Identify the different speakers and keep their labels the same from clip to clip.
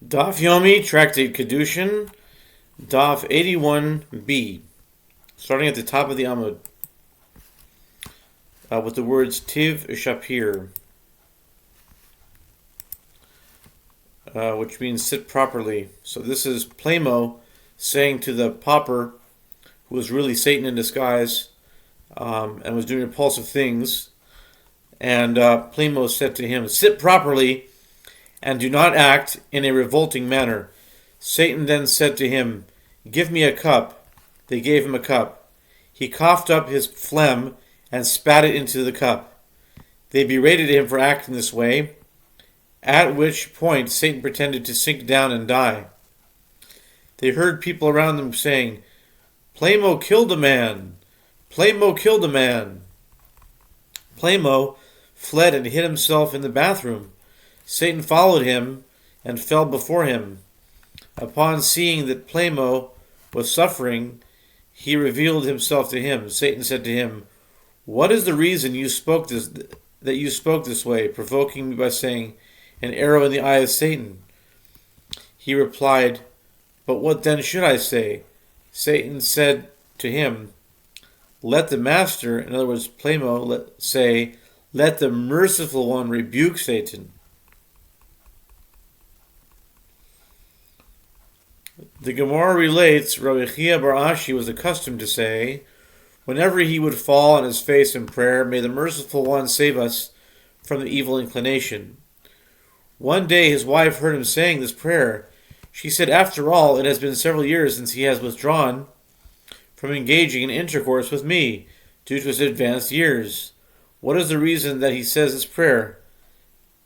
Speaker 1: Daf Yomi, Tractate Kiddushin, Daf 81b, starting at the top of the Amud, with the words Tiv Shapir, which means sit properly. So this is Plamo saying to the pauper, who was really Satan in disguise, and was doing repulsive things, and Plamo said to him, sit properly, and do not act in a revolting manner. Satan then said to him, give me a cup. They gave him a cup. He coughed up his phlegm and spat it into the cup. They berated him for acting this way, at which point Satan pretended to sink down and die. They heard people around them saying, Plamo killed a man! Plamo killed a man! Plamo fled and hid himself in the bathroom. Satan followed him and fell before him. Upon seeing that Plamo was suffering, he revealed himself to him. Satan said to him, what is the reason you spoke this way, provoking me by saying, an arrow in the eye of Satan? He replied, but what then should I say? Satan said to him, let the master, in other words, Plamo, say, let the merciful one rebuke Satan. The Gemara relates, Rabbi Chia bar Ashi was accustomed to say, whenever he would fall on his face in prayer, may the merciful one save us from the evil inclination. One day his wife heard him saying this prayer. She said, after all, it has been several years since he has withdrawn from engaging in intercourse with me due to his advanced years. What is the reason that he says this prayer?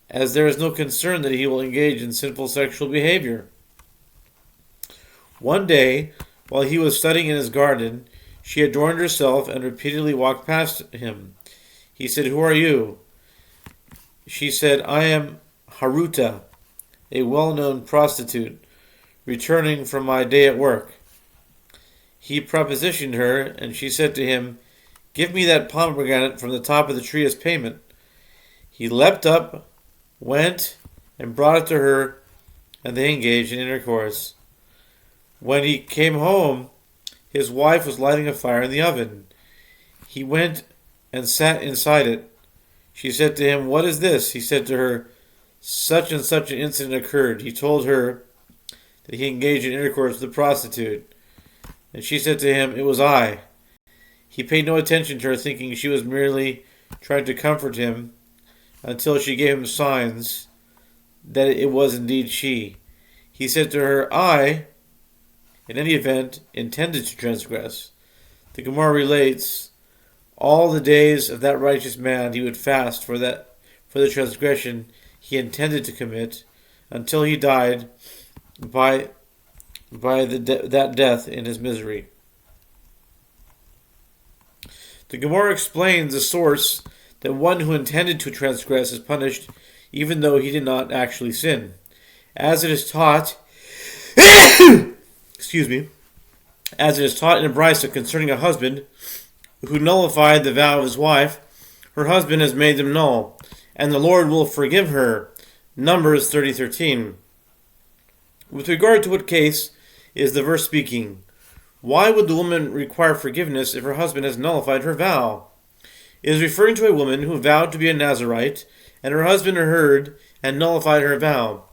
Speaker 1: As there is no concern that he will engage in sinful sexual behavior. One day, while he was studying in his garden, she adorned herself and repeatedly walked past him. He said, who are you? She said, I am Haruta, a well-known prostitute, returning from my day at work. He propositioned her, and she said to him, give me that pomegranate from the top of the tree as payment. He leapt up, went, and brought it to her, and they engaged in intercourse. When he came home, his wife was lighting a fire in the oven. He went and sat inside it. She said to him, what is this? He said to her, such and such an incident occurred. He told her that he engaged in intercourse with a prostitute. And she said to him, it was I. He paid no attention to her, thinking she was merely trying to comfort him, until she gave him signs that it was indeed she. He said to her, I, in any event, intended to transgress. The Gemara relates, all the days of that righteous man he would fast for the transgression he intended to commit, until he died by that death in his misery. The Gemara explains the source that one who intended to transgress is punished even though he did not actually sin. As it is taught as it is taught in a brisa concerning a husband who nullified the vow of his wife, her husband has made them null, and the Lord will forgive her. Numbers 30:13. With regard to what case is the verse speaking? Why would the woman require forgiveness if her husband has nullified her vow? It is referring to a woman who vowed to be a Nazirite, and her husband heard and nullified her vow.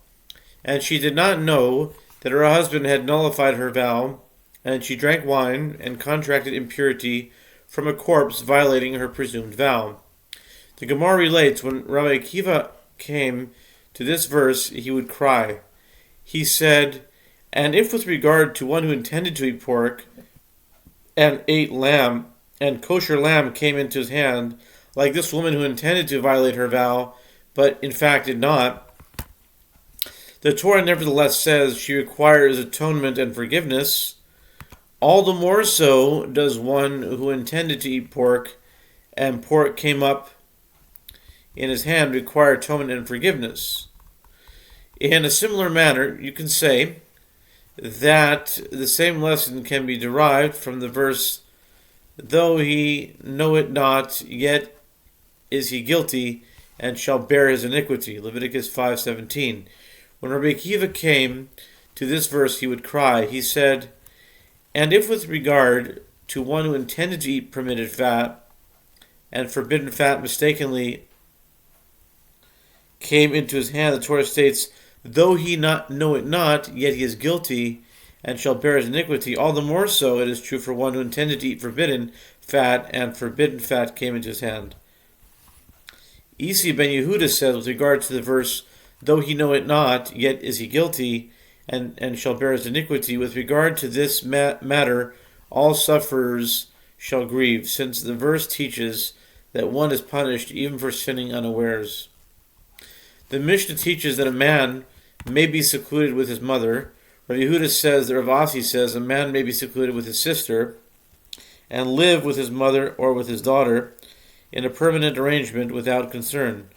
Speaker 1: And she did not know that her husband had nullified her vow, and she drank wine and contracted impurity from a corpse, violating her presumed vow. The Gemara relates, when Rabbi Akiva came to this verse, he would cry. He said, and if with regard to one who intended to eat pork and ate lamb, and kosher lamb came into his hand, like this woman who intended to violate her vow, but in fact did not, the Torah nevertheless says she requires atonement and forgiveness. All the more so does one who intended to eat pork, and pork came up in his hand, require atonement and forgiveness. In a similar manner, you can say that the same lesson can be derived from the verse, though he know it not, yet is he guilty, and shall bear his iniquity. Leviticus 5:17. When Rabbi Akiva came to this verse, he would cry. He said, "And if with regard to one who intended to eat permitted fat, and forbidden fat mistakenly came into his hand," the Torah states, "though he know it not, yet he is guilty, and shall bear his iniquity. All the more so it is true for one who intended to eat forbidden fat, and forbidden fat came into his hand." Isi ben Yehuda says with regard to the verse, "though he know it not, yet is he guilty, and shall bear his iniquity," with regard to this matter, all sufferers shall grieve, since the verse teaches that one is punished even for sinning unawares. The Mishnah teaches that a man may be secluded with his mother. Rabbi Yehuda says that Rav Asi says a man may be secluded with his sister and live with his mother or with his daughter in a permanent arrangement without concern.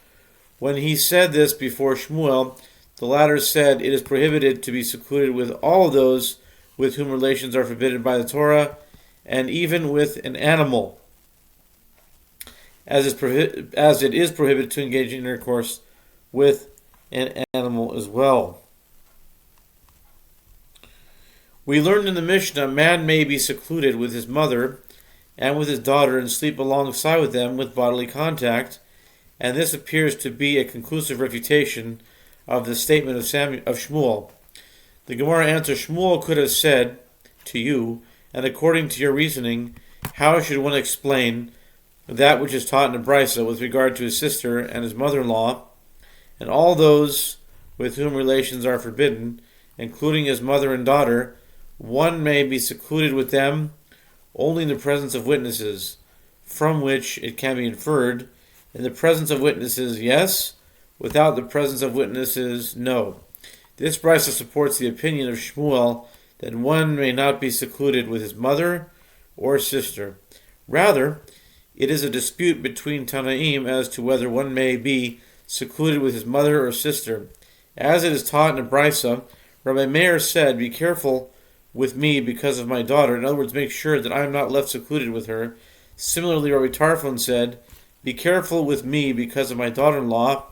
Speaker 1: When he said this before Shmuel, the latter said it is prohibited to be secluded with all those with whom relations are forbidden by the Torah, and even with an animal, as it is prohibited to engage in intercourse with an animal as well. We learned in the Mishnah, a man may be secluded with his mother and with his daughter and sleep alongside with them with bodily contact, and this appears to be a conclusive refutation of the statement of Shmuel. The Gemara answers, Shmuel could have said to you, and according to your reasoning, how should one explain that which is taught in the Brisa with regard to his sister and his mother-in-law, and all those with whom relations are forbidden, including his mother and daughter? One may be secluded with them only in the presence of witnesses, from which it can be inferred, in the presence of witnesses, yes; without the presence of witnesses, no. This brisa supports the opinion of Shmuel that one may not be secluded with his mother or sister. Rather, it is a dispute between Tanaim as to whether one may be secluded with his mother or sister. As it is taught in a brisa, Rabbi Meir said, "Be careful with me because of my daughter." In other words, make sure that I am not left secluded with her. Similarly, Rabbi Tarfon said, "Be careful with me because of my daughter-in-law."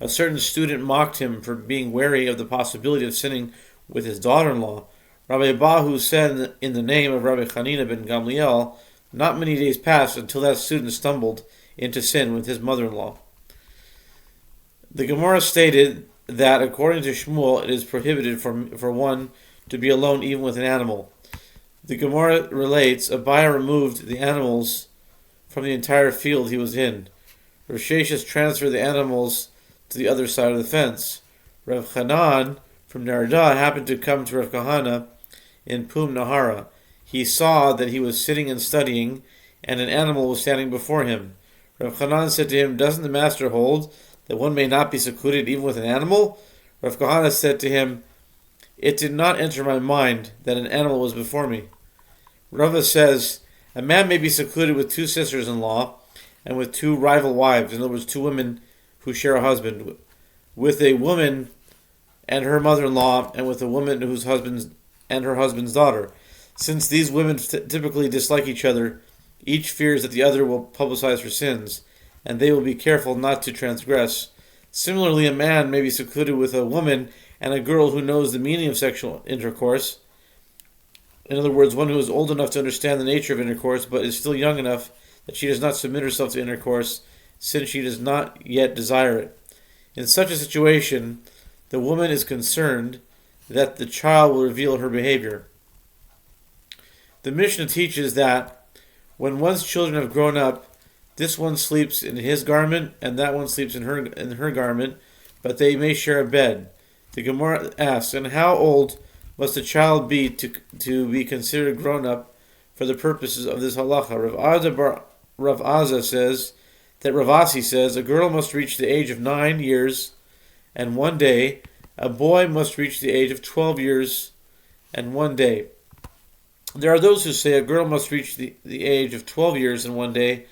Speaker 1: A certain student mocked him for being wary of the possibility of sinning with his daughter-in-law. Rabbi Abahu said in the name of Rabbi Chanina ben Gamliel, not many days passed until that student stumbled into sin with his mother-in-law. The Gemara stated that according to Shmuel, it is prohibited for one to be alone even with an animal. The Gemara relates, Abaye removed the animals from the entire field he was in. Rav Sheshes transferred the animals to the other side of the fence. Rav Chanan from Narada happened to come to Rav Kahana in Pum Nahara. He saw that he was sitting and studying, and an animal was standing before him. Rav Chanan said to him, "Doesn't the master hold that one may not be secluded even with an animal?" Rav Kahana said to him, "It did not enter my mind that an animal was before me." Rava says, a man may be secluded with two sisters-in-law and with two rival wives, in other words, two women who share a husband, with a woman and her mother-in-law, and with a woman whose husband's and her husband's daughter. Since these women typically dislike each other, each fears that the other will publicize her sins, and they will be careful not to transgress. Similarly, a man may be secluded with a woman and a girl who knows the meaning of sexual intercourse. In other words, one who is old enough to understand the nature of intercourse, but is still young enough that she does not submit herself to intercourse, since she does not yet desire it. In such a situation, the woman is concerned that the child will reveal her behavior. The Mishnah teaches that when one's children have grown up, this one sleeps in his garment and that one sleeps in her garment, but they may share a bed. The Gemara asks, and how old must a child be to be considered grown up for the purposes of this halacha? Rav Azza says that Rav Asi says a girl must reach the age of 9 years and 1 day. A boy must reach the age of 12 years and 1 day. There are those who say a girl must reach the age of 12 years and 1 day,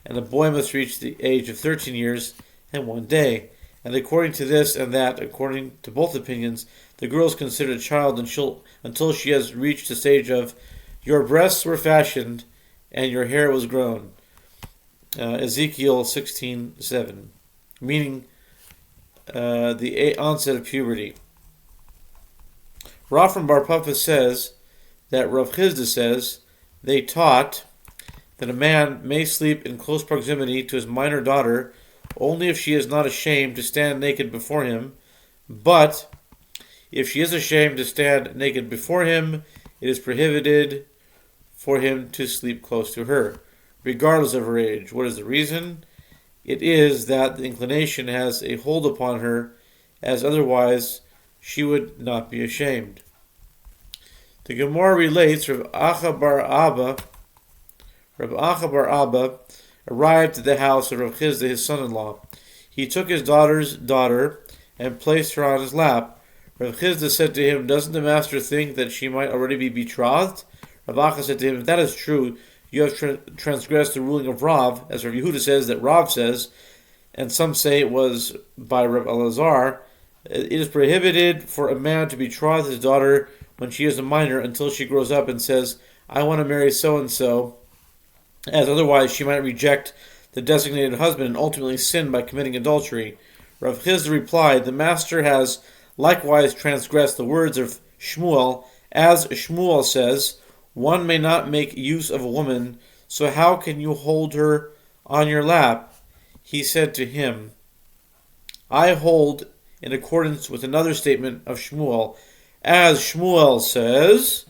Speaker 1: and a boy must reach the age of 13 years and 1 day. And according to this and that, according to both opinions, the girl is considered a child until she has reached the stage of your breasts were fashioned and your hair was grown. Ezekiel 16:7, meaning the onset of puberty. Rav from Bar Papa says that Rav Chizda says they taught that a man may sleep in close proximity to his minor daughter only if she is not ashamed to stand naked before him, but if she is ashamed to stand naked before him, it is prohibited for him to sleep close to her, regardless of her age. What is the reason? It is that the inclination has a hold upon her, as otherwise she would not be ashamed. The Gemara relates Rav Acha bar Abba arrived at the house of Rav Chizda, his son-in-law. He took his daughter's daughter and placed her on his lap. Rav Chizda said to him, "Doesn't the master think that she might already be betrothed?" Rav Acha said to him, "If that is true, you have transgressed the ruling of Rav," as Rav Yehuda says that Rav says, and some say it was by Rav Elazar. It is prohibited for a man to betroth his daughter when she is a minor until she grows up and says, "I want to marry so-and-so," as otherwise she might reject the designated husband and ultimately sin by committing adultery. Rav Chizda replied, "The master has likewise transgressed the words of Shmuel, as Shmuel says, 'One may not make use of a woman, so how can you hold her on your lap?'" He said to him, "I hold in accordance with another statement of Shmuel, as Shmuel says,